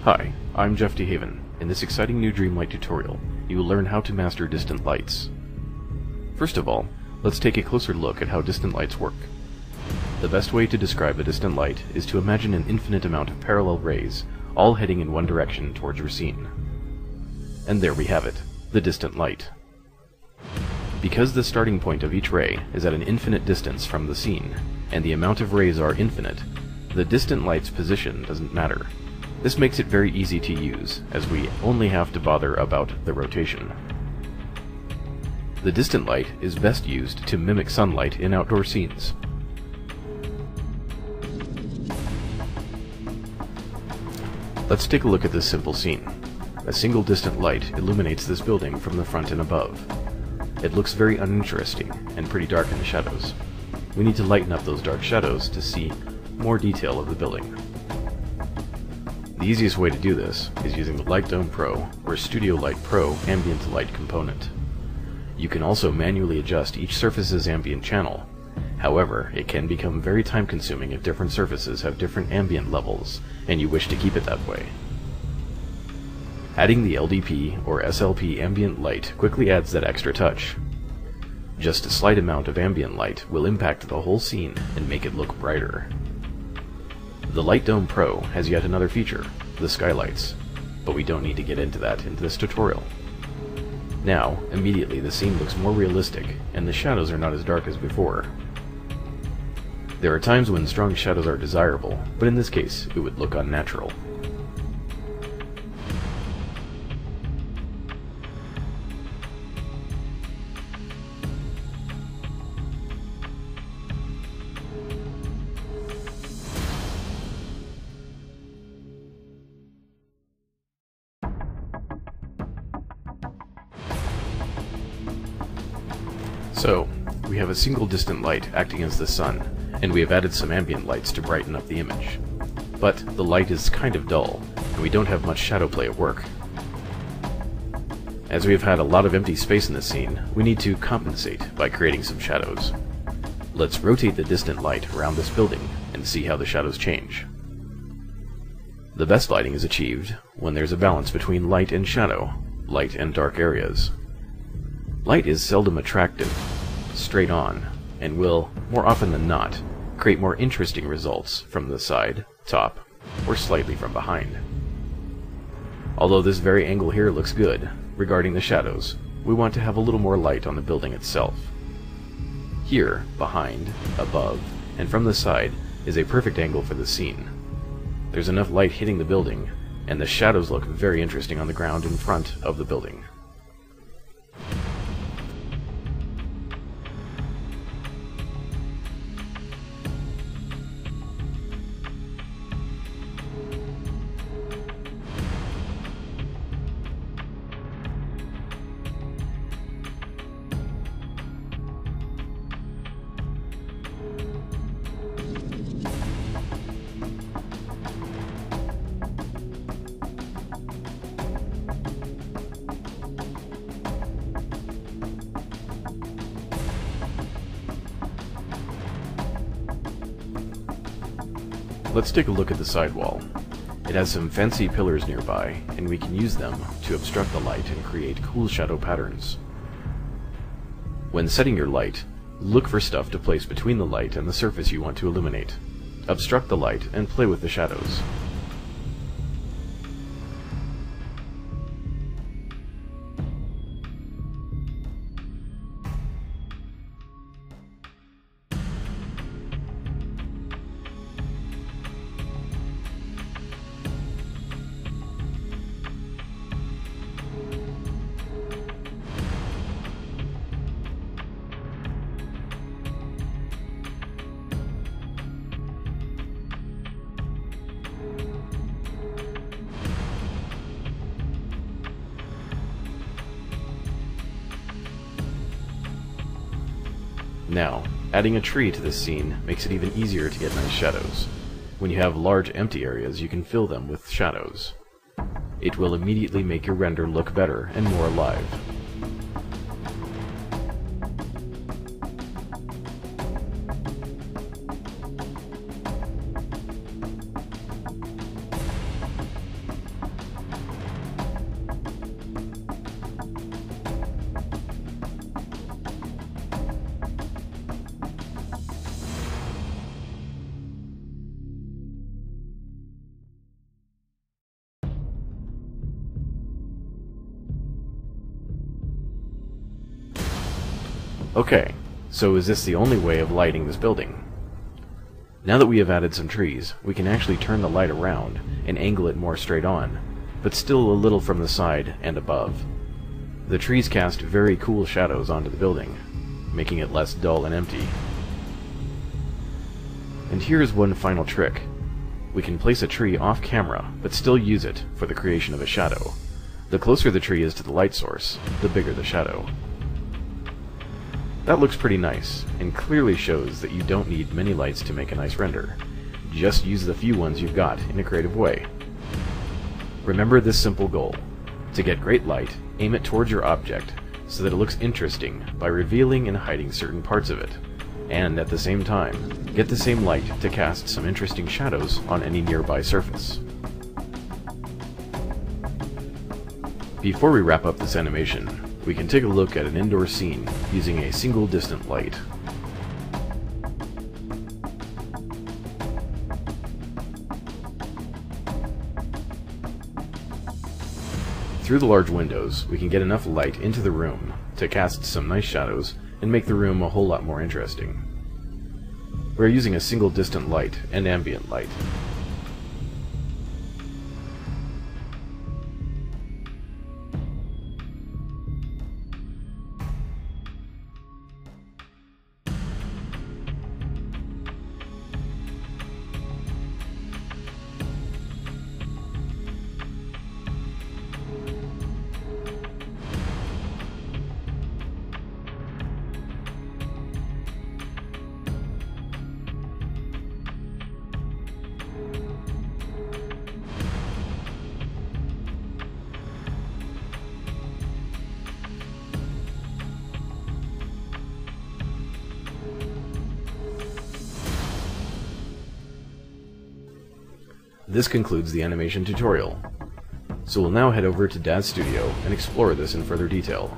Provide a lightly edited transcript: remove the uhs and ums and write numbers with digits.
Hi, I'm Jeff DeHaven. In this exciting new Dreamlight tutorial, you will learn how to master distant lights. First of all, let's take a closer look at how distant lights work. The best way to describe a distant light is to imagine an infinite amount of parallel rays, all heading in one direction towards your scene. And there we have it, the distant light. Because the starting point of each ray is at an infinite distance from the scene, and the amount of rays are infinite, the distant light's position doesn't matter. This makes it very easy to use, as we only have to bother about the rotation. The distant light is best used to mimic sunlight in outdoor scenes. Let's take a look at this simple scene. A single distant light illuminates this building from the front and above. It looks very uninteresting and pretty dark in the shadows. We need to lighten up those dark shadows to see more detail of the building. The easiest way to do this is using the Light Dome Pro or Studio Light Pro ambient light component. You can also manually adjust each surface's ambient channel. However, it can become very time-consuming if different surfaces have different ambient levels, and you wish to keep it that way. Adding the LDP or SLP ambient light quickly adds that extra touch. Just a slight amount of ambient light will impact the whole scene and make it look brighter. The Light Dome Pro has yet another feature, the skylights, but we don't need to get into that in this tutorial. Now, immediately the scene looks more realistic, and the shadows are not as dark as before. There are times when strong shadows are desirable, but in this case, it would look unnatural. So, we have a single distant light acting against the sun, and we have added some ambient lights to brighten up the image. But the light is kind of dull, and we don't have much shadow play at work. As we have had a lot of empty space in this scene, we need to compensate by creating some shadows. Let's rotate the distant light around this building and see how the shadows change. The best lighting is achieved when there's a balance between light and shadow, light and dark areas. Light is seldom attractive, straight on, and will, more often than not, create more interesting results from the side, top, or slightly from behind. Although this very angle here looks good, regarding the shadows, we want to have a little more light on the building itself. Here, behind, above, and from the side is a perfect angle for the scene. There's enough light hitting the building, and the shadows look very interesting on the ground in front of the building. Let's take a look at the sidewall. It has some fancy pillars nearby, and we can use them to obstruct the light and create cool shadow patterns. When setting your light, look for stuff to place between the light and the surface you want to illuminate. Obstruct the light and play with the shadows. Now, adding a tree to this scene makes it even easier to get nice shadows. When you have large empty areas, you can fill them with shadows. It will immediately make your render look better and more alive. Okay, so is this the only way of lighting this building? Now that we have added some trees, we can actually turn the light around and angle it more straight on, but still a little from the side and above. The trees cast very cool shadows onto the building, making it less dull and empty. And here's one final trick. We can place a tree off camera, but still use it for the creation of a shadow. The closer the tree is to the light source, the bigger the shadow. That looks pretty nice, and clearly shows that you don't need many lights to make a nice render. Just use the few ones you've got in a creative way. Remember this simple goal. To get great light, aim it towards your object so that it looks interesting by revealing and hiding certain parts of it. And at the same time, get the same light to cast some interesting shadows on any nearby surface. Before we wrap up this animation, we can take a look at an indoor scene using a single distant light. Through the large windows, we can get enough light into the room to cast some nice shadows and make the room a whole lot more interesting. We're using a single distant light and ambient light. This concludes the animation tutorial. So we'll now head over to DAZ Studio and explore this in further detail.